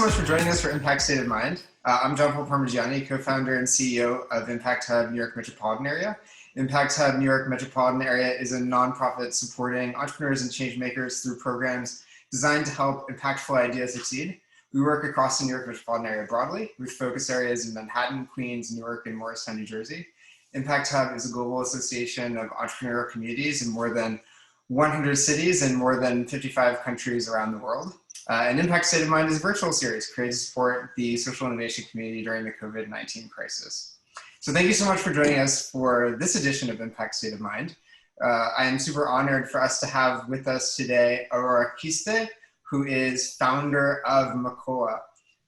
so much for joining us for Impact State of Mind. I'm John Paul Parmigiani, co-founder and CEO of Impact Hub New York Metropolitan Area. Impact Hub New York Metropolitan Area is a nonprofit supporting entrepreneurs and change makers through programs designed to help impactful ideas succeed. We work across the New York Metropolitan Area broadly, with focus areas in Manhattan, Queens, Newark, and Morristown, New Jersey. Impact Hub is a global association of entrepreneurial communities in more than 100 cities and more than 55 countries around the world. And Impact State of Mind is a virtual series created to support the social innovation community during the COVID-19 crisis. So thank you so much for joining us for this edition of Impact State of Mind. I am super honored for us to have with us today Aurora, who is founder of Maakola.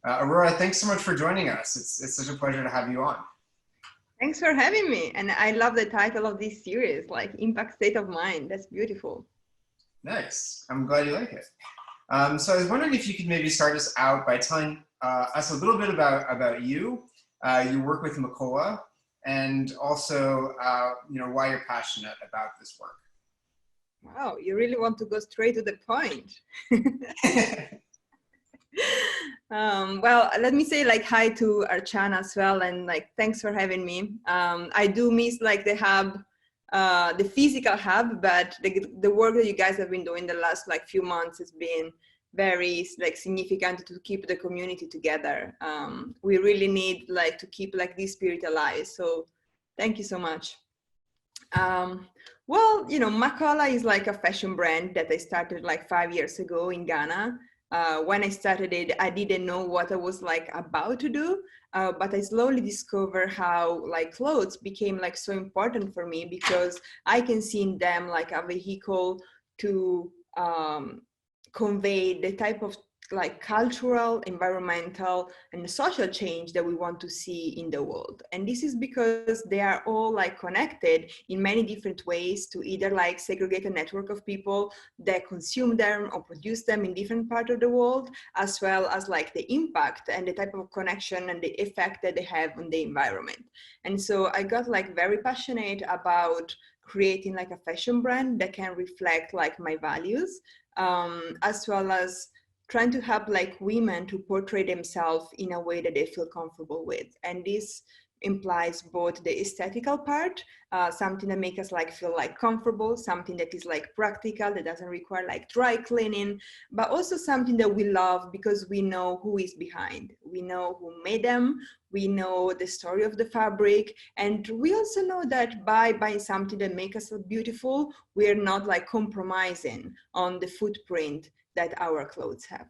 Aurora, thanks so much for joining us. It's such a pleasure to have you on. Thanks for having me. And I love the title of this series, like Impact State of Mind. That's beautiful. Nice. I'm glad you like it. So I was wondering if you could maybe start us out by telling us a little bit about you, your work with Maakola, and also why you're passionate about this work. Wow, you really want to go straight to the point. Well, let me say hi to Archana as well, and thanks for having me. I do miss the hub, the physical hub, but the work that you guys have been doing the last few months has been very significant to keep the community together. We really need to keep this spirit alive. So thank you so much. Well, Maakola is a fashion brand that I started 5 years ago in Ghana. When I started it, I didn't know what I was about to do, but I slowly discovered how clothes became so important for me, because I can see in them a vehicle to convey the type of cultural, environmental, and social change that we want to see in the world. And this is because they are all connected in many different ways to either segregated network of people that consume them or produce them in different parts of the world, as well as the impact and the type of connection and the effect that they have on the environment. And so I got very passionate about creating a fashion brand that can reflect my values, as well as trying to help women to portray themselves in a way that they feel comfortable with. And this implies both the aesthetical part, something that makes us feel comfortable, something that is practical, that doesn't require dry cleaning, but also something that we love because we know who is behind. We know who made them, we know the story of the fabric, and we also know that by buying something that makes us beautiful, we're not compromising on the footprint that our clothes have.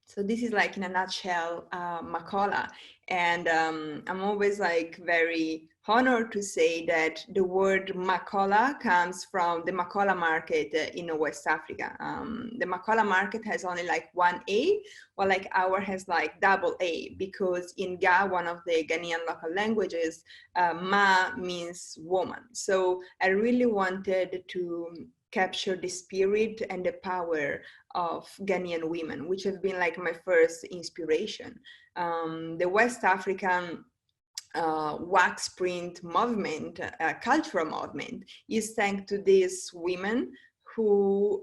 So this is in a nutshell, Maakola. And I'm always very honored to say that the word Maakola comes from the Maakola market in West Africa. The Maakola market has only one A, while our has double A, because in Ga, one of the Ghanaian local languages, Ma means woman. So I really wanted to capture the spirit and the power of Ghanaian women, which have been my first inspiration. The West African wax print movement, cultural movement, is thanks to these women who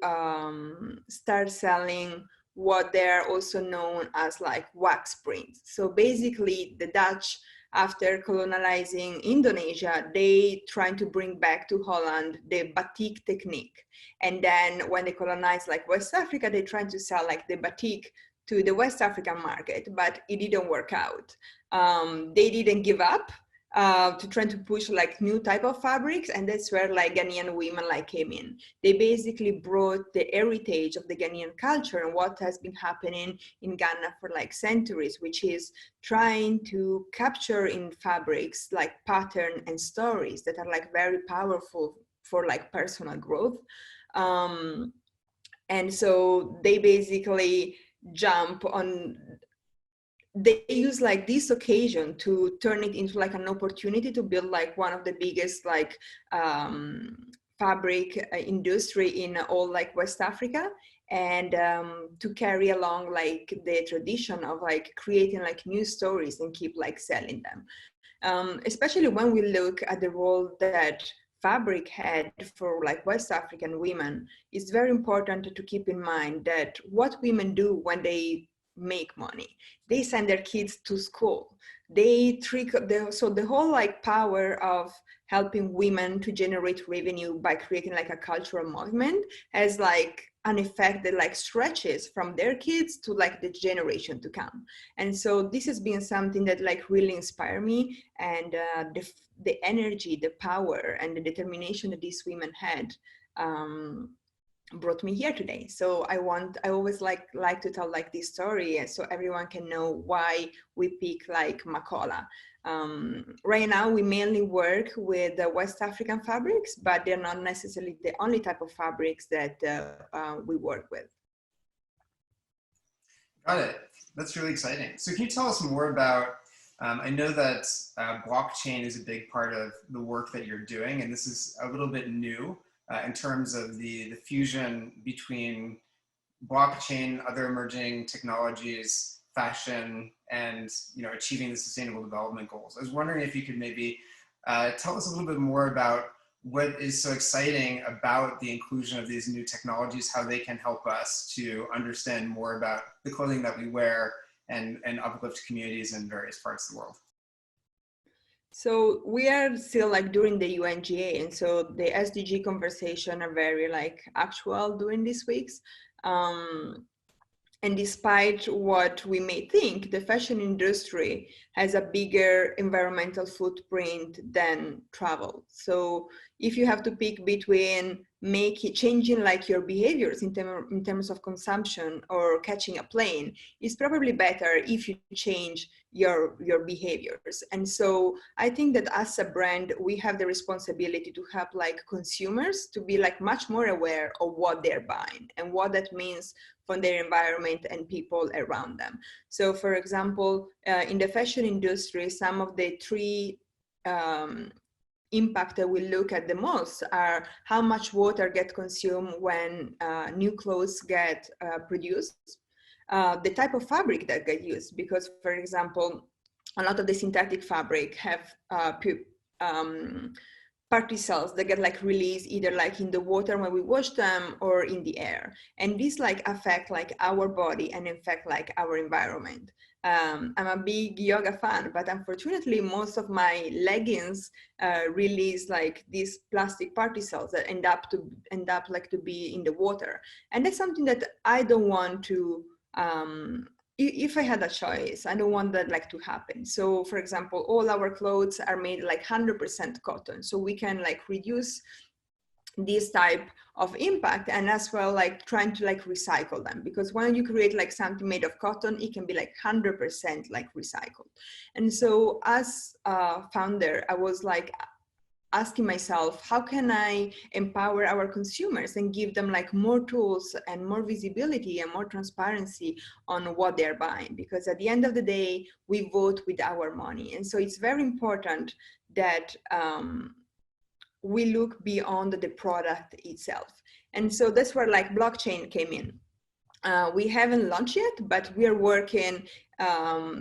start selling what they're also known as wax prints. So basically the Dutch, after colonizing Indonesia, they trying to bring back to Holland the batik technique. And then when they colonized West Africa, they tried to sell the batik to the West African market, but it didn't work out. They didn't give up to try to push new type of fabrics, and that's where Ghanaian women came in. They basically brought the heritage of the Ghanaian culture and what has been happening in Ghana for centuries, which is trying to capture in fabrics pattern and stories that are very powerful for personal growth. And so they basically jump on, they use this occasion to turn it into an opportunity to build one of the biggest fabric industry in all West Africa, and to carry along the tradition of creating new stories and keep selling them. Especially when we look at the role that fabric had for West African women, it's very important to keep in mind that what women do when they make money. They send their kids to school. So the whole like power of helping women to generate revenue by creating like a cultural movement has like an effect that like stretches from their kids to like the generation to come. And so this has been something that like really inspired me, and the energy, the power, and the determination that these women had brought me here today. So I always like to tell like this story so everyone can know why we pick like Maakola. Right now we mainly work with the West African fabrics, but they're not necessarily the only type of fabrics that we work with. Got it. That's really exciting. So can you tell us more about, I know that blockchain is a big part of the work that you're doing, and this is a little bit new in terms of the fusion between blockchain, other emerging technologies, fashion, and achieving the sustainable development goals. I was wondering if you could maybe tell us a little bit more about what is so exciting about the inclusion of these new technologies, how they can help us to understand more about the clothing that we wear and uplift communities in various parts of the world. So we are still like during the UNGA, and so the SDG conversation are very like actual during these weeks. And despite what we may think, the fashion industry has a bigger environmental footprint than travel. So if you have to pick between changing like your behaviors in terms of consumption or catching a plane, it's probably better if you change your behaviors. And so I think that as a brand, we have the responsibility to help like consumers to be like much more aware of what they're buying and what that means for their environment and people around them. So for example, in the fashion industry, some of the three impact that we look at the most are how much water gets consumed when new clothes get produced, the type of fabric that get used, because for example, a lot of the synthetic fabric have particles that get like released either like in the water when we wash them or in the air, and these like affect like our body and affect like our environment. I'm a big yoga fan, but unfortunately most of my leggings release like these plastic particles that end up like to be in the water, and that's something that I don't want to if I had a choice, I don't want that like to happen. So for example, all our clothes are made like 100% cotton. So we can like reduce this type of impact, and as well like trying to like recycle them, because when you create like something made of cotton, it can be like 100% like recycled. And so as a founder, I was like asking myself, how can I empower our consumers and give them like more tools and more visibility and more transparency on what they're buying? Because at the end of the day, we vote with our money. And so it's very important that we look beyond the product itself. And so that's where like blockchain came in. We haven't launched yet, but we are working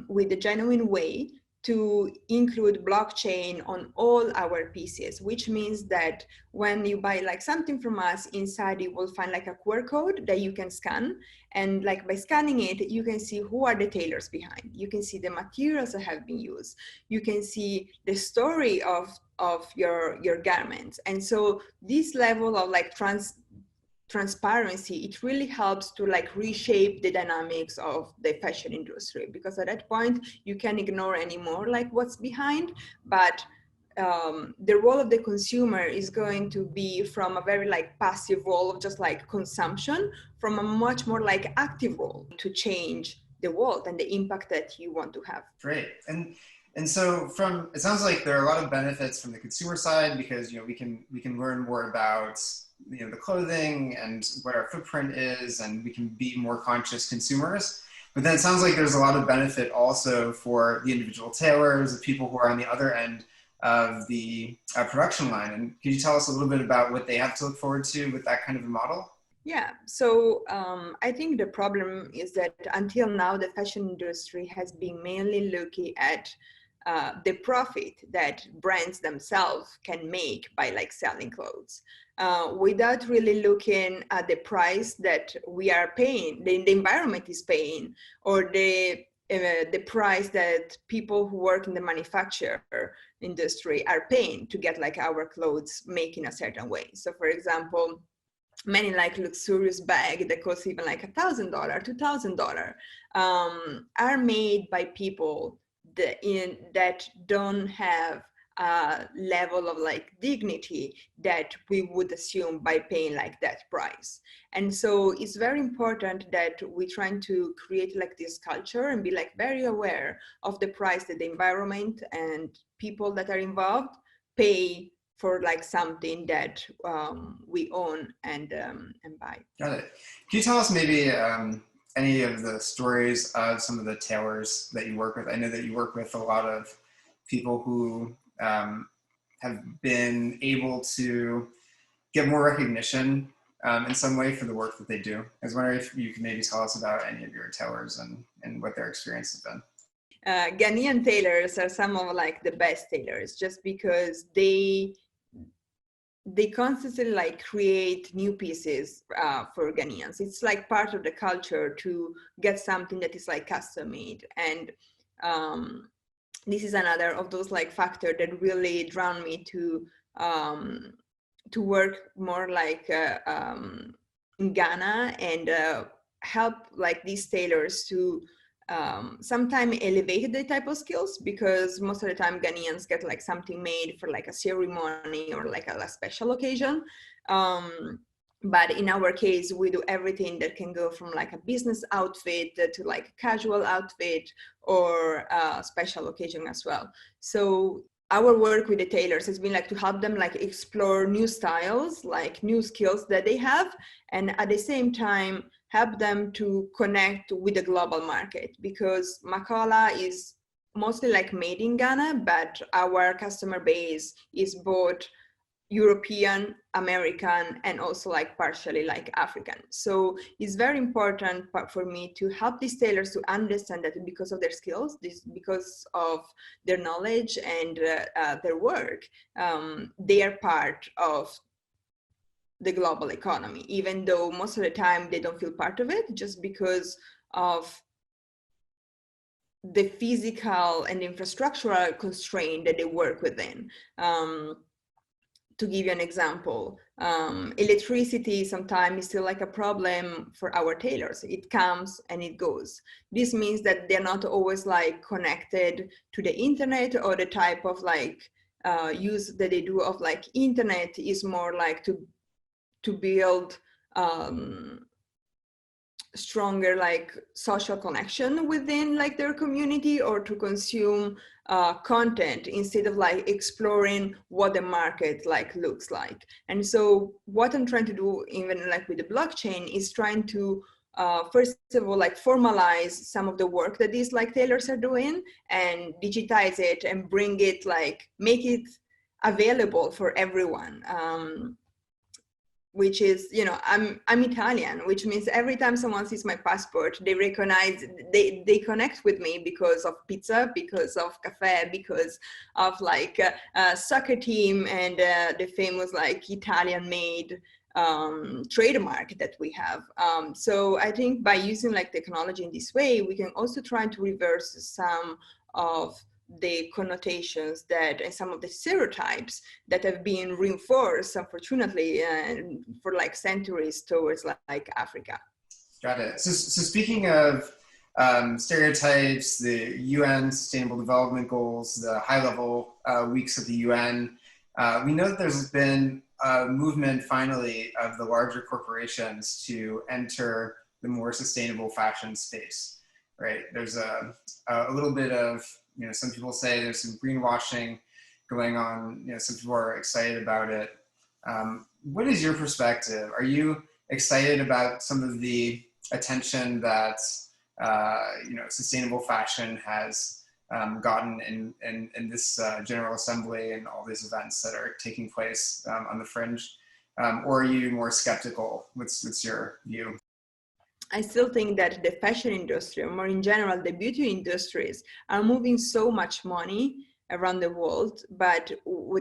with the genuine way to include blockchain on all our pieces, which means that when you buy like something from us, inside you will find like a QR code that you can scan, and like by scanning it, you can see who are the tailors behind. You can see the materials that have been used. You can see the story of your garments. And so this level of like transparency, it really helps to like reshape the dynamics of the fashion industry, because at that point you can't ignore anymore like what's behind, but the role of the consumer is going to be from a very like passive role of just like consumption, from a much more like active role to change the world and the impact that you want to have. Great. And so it sounds like there are a lot of benefits from the consumer side, because we can learn more about the clothing and what our footprint is, and we can be more conscious consumers. But then it sounds like there's a lot of benefit also for the individual tailors, the people who are on the other end of the production line. And could you tell us a little bit about what they have to look forward to with that kind of a model? Yeah, so I think the problem is that until now, the fashion industry has been mainly looking at the profit that brands themselves can make by like selling clothes, without really looking at the price that we are paying, the environment is paying, or the price that people who work in the manufacture industry are paying to get like our clothes made in a certain way. So for example, many like luxurious bag that cost even like $1,000, $2,000, are made by people that don't have a level of like dignity that we would assume by paying like that price. And so it's very important that we trying to create like this culture and be like very aware of the price that the environment and people that are involved pay for like something that we own and buy. Got it. Can you tell us maybe any of the stories of some of the tailors that you work with? I know that you work with a lot of people who have been able to get more recognition in some way for the work that they do. I was wondering if you could maybe tell us about any of your tailors and what their experience has been. Ghanaian tailors are some of like the best tailors, just because they constantly like create new pieces for Ghanaians. It's like part of the culture to get something that is like custom made. And this is another of those like factors that really drawn me to work more like in Ghana and help like these tailors to sometimes elevate the type of skills, because most of the time Ghanaians get like something made for like a ceremony or like a special occasion. But in our case, we do everything that can go from like a business outfit to like a casual outfit or a special occasion as well. So our work with the tailors has been like to help them like explore new styles, like new skills that they have, and at the same time help them to connect with the global market, because Maakola is mostly like made in Ghana, but our customer base is both European, American, and also like partially like African. So it's very important for me to help these tailors to understand that because of their skills, because of their knowledge and their work, they are part of the global economy, even though most of the time they don't feel part of it, just because of the physical and infrastructural constraint that they work within. To give you an example, electricity sometimes is still like a problem for our tailors. It comes and it goes. This means that they're not always like connected to the internet, or the type of like use that they do of like internet is more like to build stronger like social connection within like their community, or to consume content instead of like exploring what the market like looks like. And so what I'm trying to do, even like with the blockchain, is trying to first of all like formalize some of the work that these like tailors are doing and digitize it and bring it like make it available for everyone. Which is, you know, I'm Italian, which means every time someone sees my passport, they recognize, they connect with me because of pizza, because of cafe, because of like a soccer team and the famous like Italian made trademark that we have. So I think by using like technology in this way, we can also try to reverse some of the connotations that and some of the stereotypes that have been reinforced, unfortunately, for like centuries towards like Africa. Got it. So speaking of stereotypes, the UN Sustainable Development Goals, the high-level weeks of the UN, we know that there's been a movement finally of the larger corporations to enter the more sustainable fashion space, right? There's a little bit of, you know, some people say there's some greenwashing going on. You know, some people are excited about it. What is your perspective? Are you excited about some of the attention that you know, sustainable fashion has gotten in this General Assembly and all these events that are taking place on the fringe? Or are you more skeptical? What's your view? I still think that the fashion industry, or more in general, the beauty industries, are moving so much money around the world, but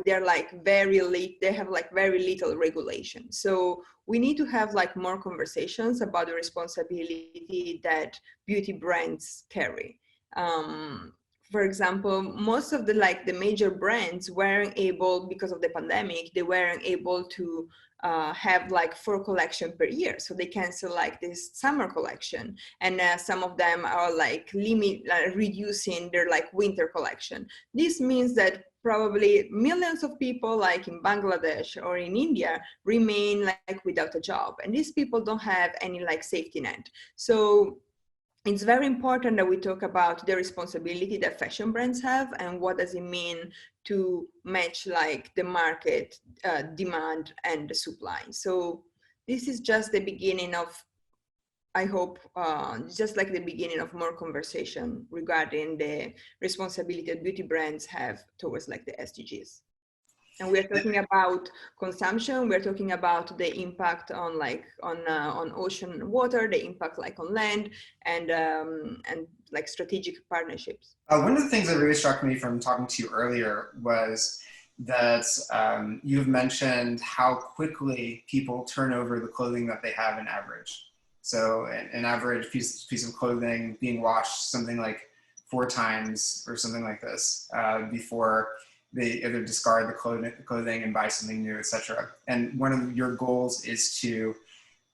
they're like they have like very little regulation. So we need to have like more conversations about the responsibility that beauty brands carry. Um, for example, most of the major brands weren't able, because of the pandemic, they weren't able to have like 4 collections per year, so they cancel like this summer collection, and some of them are like reducing their like winter collection. This means that probably millions of people like in Bangladesh or in India remain like without a job, and these people don't have any like safety net. So it's very important that we talk about the responsibility that fashion brands have, and what does it mean to match like the market demand and the supply. So this is just the beginning of, I hope, just like the beginning of more conversation regarding the responsibility that beauty brands have towards like the SDGs. And we're talking about consumption. We're talking about the impact on on ocean water, the impact like on land, and like strategic partnerships. One of the things that really struck me from talking to you earlier was that you've mentioned how quickly people turn over the clothing that they have in average. So an average piece of clothing being washed something like 4 times or something like this before they either discard the clothing and buy something new, etc. And one of your goals is to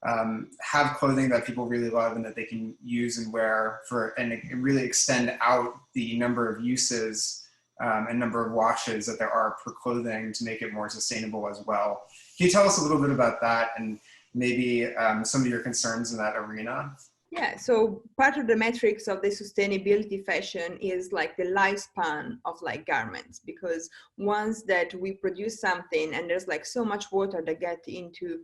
have clothing that people really love and that they can use and wear and really extend out the number of uses and number of washes that there are per clothing to make it more sustainable as well. Can you tell us a little bit about that and maybe some of your concerns in that arena? Yeah, so part of the metrics of the sustainability fashion is like the lifespan of like garments, because once that we produce something and there's like so much water that get into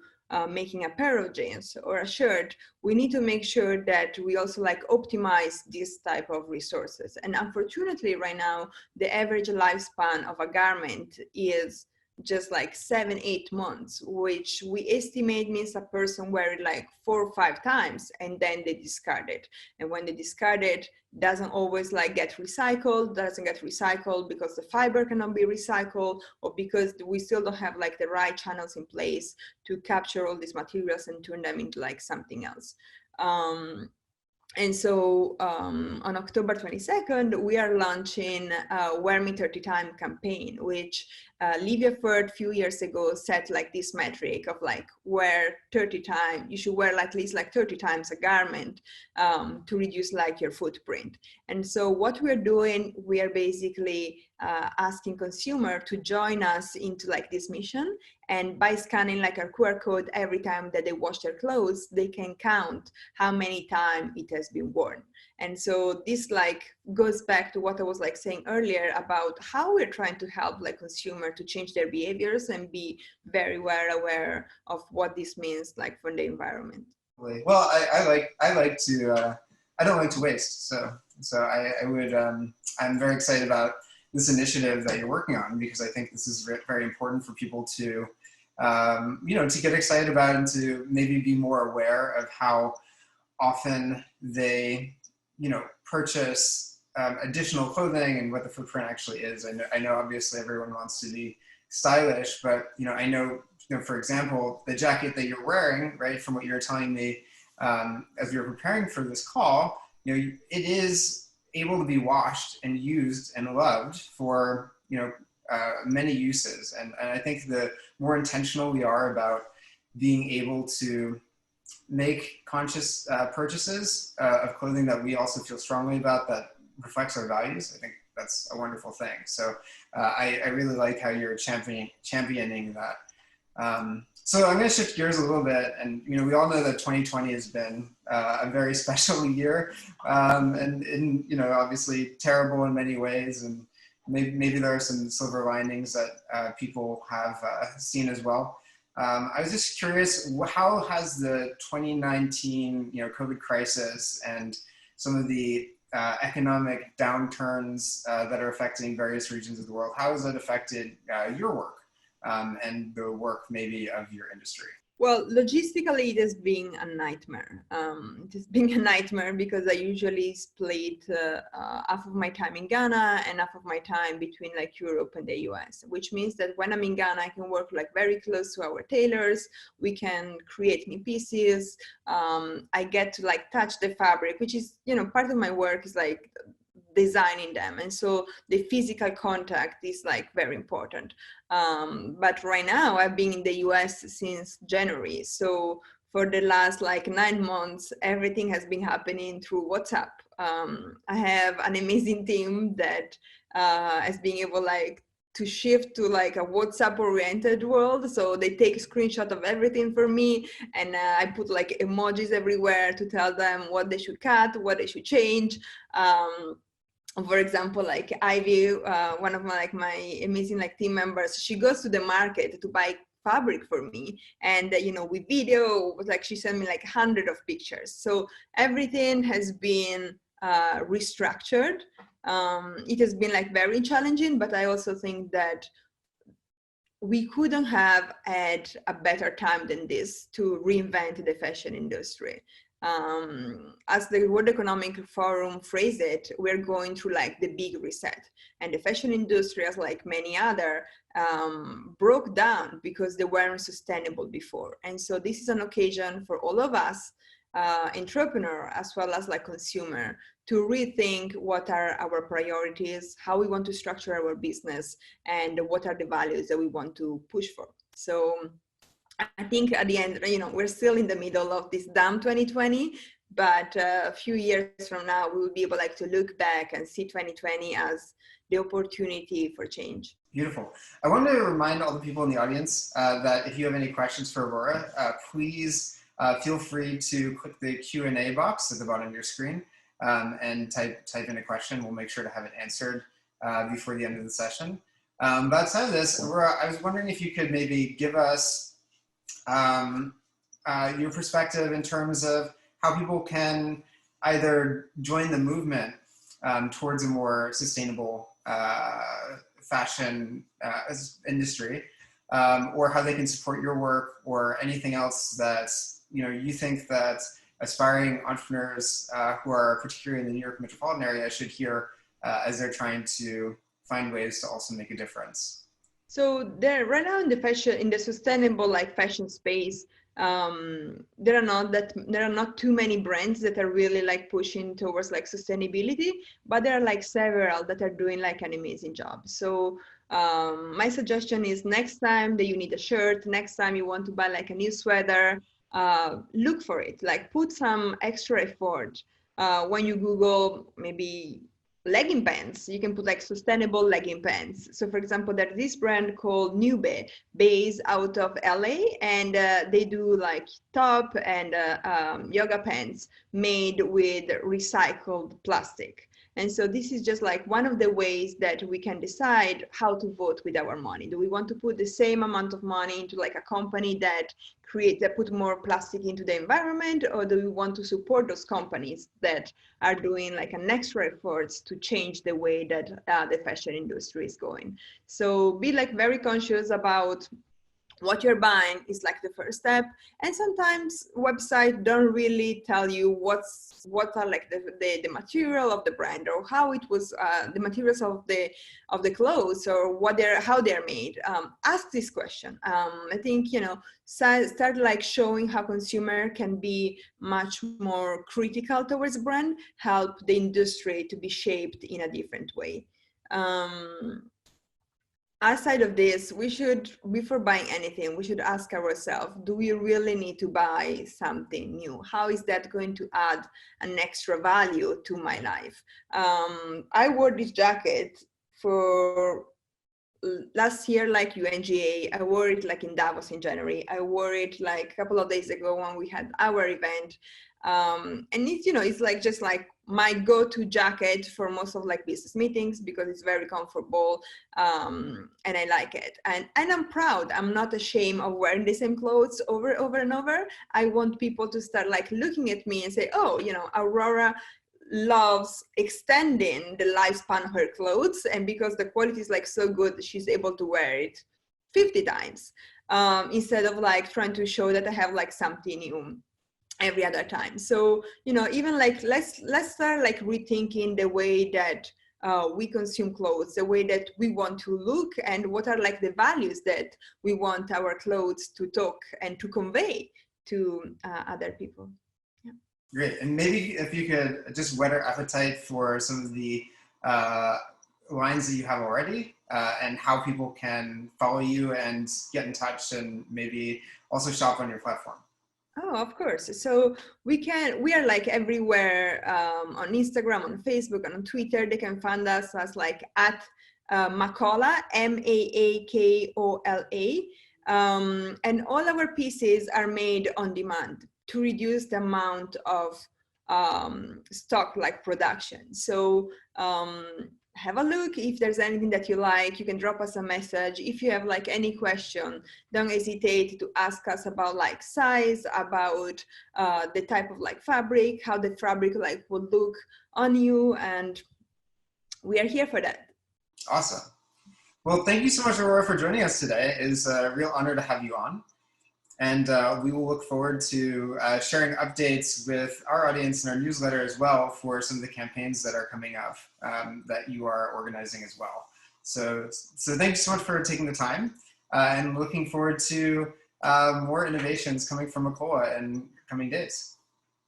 making a pair of jeans or a shirt, we need to make sure that we also like optimize this type of resources. And unfortunately right now, the average lifespan of a garment is just like 7-8 months, which we estimate means a person wear it like 4 or 5 times and then they discard it. And when they discard it, doesn't always like get recycled, doesn't get recycled because the fiber cannot be recycled, or because we still don't have like the right channels in place to capture all these materials and turn them into like something else. And so on October 22nd, we are launching a Wear Me 30 Time campaign, which Livia Ferd a few years ago set like this metric of like wear 30 times, you should wear at least like 30 times a garment to reduce like your footprint. And so what we're doing, we are basically asking consumer to join us into like this mission. And by scanning like a QR code every time that they wash their clothes, they can count how many times it has been worn. And so this like goes back to what I was like saying earlier about how we're trying to help like consumer to change their behaviors and be very well aware of what this means like for the environment. Well, I like to I don't like to waste, so I would I'm very excited about this initiative that you're working on, because I think this is very important for people to to get excited about and to maybe be more aware of how often they purchase additional clothing and what the footprint actually is. I know obviously everyone wants to be stylish, but I know, for example, the jacket that you're wearing, right, from what you were telling me as we were preparing for this call, it is able to be washed and used and loved for many uses. And I think the more intentional we are about being able to make conscious purchases of clothing that we also feel strongly about, that reflects our values, I think that's a wonderful thing. So I really like how you're championing that. So I'm going to shift gears a little bit, and we all know that 2020 has been a very special year, and obviously terrible in many ways, and maybe there are some silver linings that people have seen as well. I was just curious, how has the 2019 COVID crisis and some of the economic downturns that are affecting various regions of the world, how has that affected your work and the work maybe of your industry? Well, logistically, it has been a nightmare. It has been a nightmare because I usually split half of my time in Ghana and half of my time between like Europe and the US, which means that when I'm in Ghana, I can work like very close to our tailors. We can create new pieces. I get to like touch the fabric, which is, you know, part of my work is like designing them, and so the physical contact is like very important. But right now I've been in the US since January, so for the last like 9 months everything has been happening through WhatsApp. I have an amazing team that has been able like to shift to like a WhatsApp oriented world, so they take a screenshot of everything for me, and I put like emojis everywhere to tell them what they should cut, what they should change. For example, like Ivy, one of my amazing like team members, she goes to the market to buy fabric for me, and you know, with video, like she sent me like 100 of pictures. So everything has been restructured. It has been like very challenging, but I also think that we couldn't have had a better time than this to reinvent the fashion industry. As the World Economic Forum phrased it, we're going through like the big reset, and the fashion industry, as like many other, broke down because they weren't sustainable before. And so this is an occasion for all of us, entrepreneur as well as like consumer, to rethink what are our priorities, how we want to structure our business, and what are the values that we want to push for. So I think at the end, you know, we're still in the middle of this damn 2020, but a few years from now, we will be able like to look back and see 2020 as the opportunity for change. Beautiful. I want to remind all the people in the audience that if you have any questions for Aurora, please feel free to click the Q&A box at the bottom of your screen and type in a question. We'll make sure to have it answered before the end of the session. But outside of this, Aurora, I was wondering if you could maybe give us your perspective in terms of how people can either join the movement towards a more sustainable fashion industry, or how they can support your work, or anything else that you think that aspiring entrepreneurs who are particularly in the New York metropolitan area should hear as they're trying to find ways to also make a difference. So there, right now in the sustainable like fashion space, there are not too many brands that are really like pushing towards like sustainability, but there are like several that are doing like an amazing job. So my suggestion is, next time that you need a shirt, next time you want to buy like a new sweater, look for it, like put some extra effort. When you Google maybe legging pants, you can put like sustainable legging pants. So for example, there's this brand called Nube, based out of LA, and they do like top and yoga pants made with recycled plastic. And so this is just like one of the ways that we can decide how to vote with our money. Do we want to put the same amount of money into like a company that put more plastic into the environment, or do we want to support those companies that are doing like an extra efforts to change the way that the fashion industry is going? So be like very conscious about what you're buying is like the first step. And sometimes websites don't really tell you what are like the material of the brand, or how it was the materials of the clothes, or how they're made. Ask this question. I think, start like showing how consumer can be much more critical towards brand, help the industry to be shaped in a different way. Aside of this, we should, before buying anything, we should ask ourselves, do we really need to buy something new? How is that going to add an extra value to my life? I wore this jacket for last year, like UNGA. I wore it like in Davos in January. I wore it like a couple of days ago when we had our event. And it's, it's like just like my go-to jacket for most of like business meetings, because it's very comfortable, and I like it. And I'm proud. I'm not ashamed of wearing the same clothes over and over. I want people to start like looking at me and say, oh, Aurora loves extending the lifespan of her clothes, and because the quality is like so good, she's able to wear it 50 times. instead of like trying to show that I have like something new every other time. So, you know, even like let's start like rethinking the way that we consume clothes, the way that we want to look, and what are like the values that we want our clothes to talk and to convey to other people. Yeah. Great. And maybe if you could just whet our appetite for some of the lines that you have already and how people can follow you and get in touch and maybe also shop on your platform. Oh, of course. So we are like everywhere, on Instagram, on Facebook, and on Twitter. They can find us as like at Maakola, Maakola. And all our pieces are made on demand to reduce the amount of stock like production. So have a look. If there's anything that you like, you can drop us a message. If you have like any question, don't hesitate to ask us about like size, about the type of like fabric, how the fabric like would look on you, and we are here for that. Awesome. Well, thank you so much, Aurora, for joining us today. It is a real honor to have you on. And we will look forward to sharing updates with our audience in our newsletter as well for some of the campaigns that are coming up that you are organizing as well. So thank you so much for taking the time and looking forward to more innovations coming from Maakola in coming days.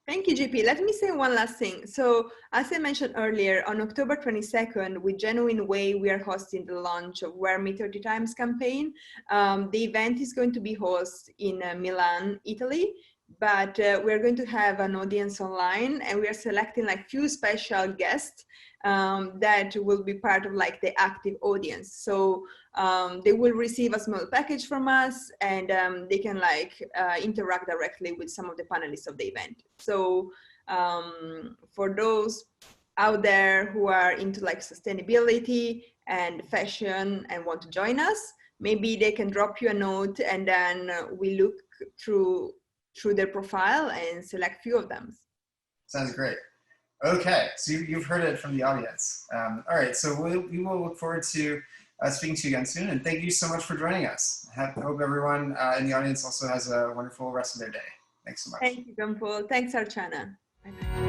Thank you, GP. Let me say one last thing. So as I mentioned earlier, on October 22nd, with Genuine Way, we are hosting the launch of Wear Me 30 Times campaign. The event is going to be hosted in Milan, Italy, but we're going to have an audience online, and we are selecting like few special guests that will be part of like the active audience. So they will receive a small package from us, and they can like interact directly with some of the panelists of the event. So for those out there who are into like sustainability and fashion and want to join us, maybe they can drop you a note, and then we look through their profile and select few of them. Sounds great. Okay, so you've heard it from the audience. All right, so we will look forward to speaking to you again soon, and thank you so much for joining us. I hope everyone in the audience also has a wonderful rest of their day. Thanks so much. Thank you, Jean-Paul. Thanks, Archana. Bye-bye.